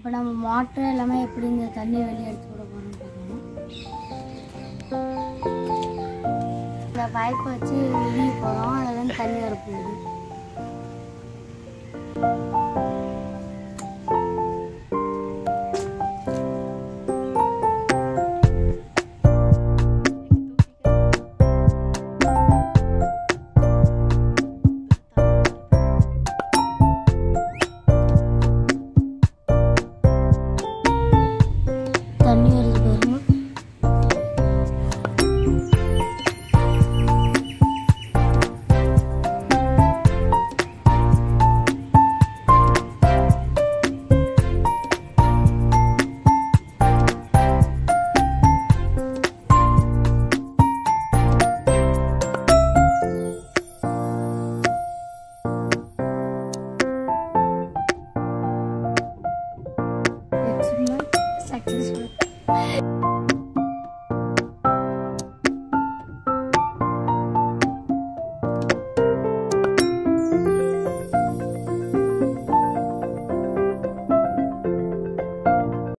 இப்போ நம்ம மோட்டர் எல்லாமே எப்படி இந்த தண்ணி வெளியே எடுத்து விட போகிறோம்னு பார்க்கணும். இந்த பைப்பை வச்சு வெளியே போகிறோம், அதுலேருந்து தண்ணி வரப்போகுது. தண்ணி வருது பாருங்க. Successful.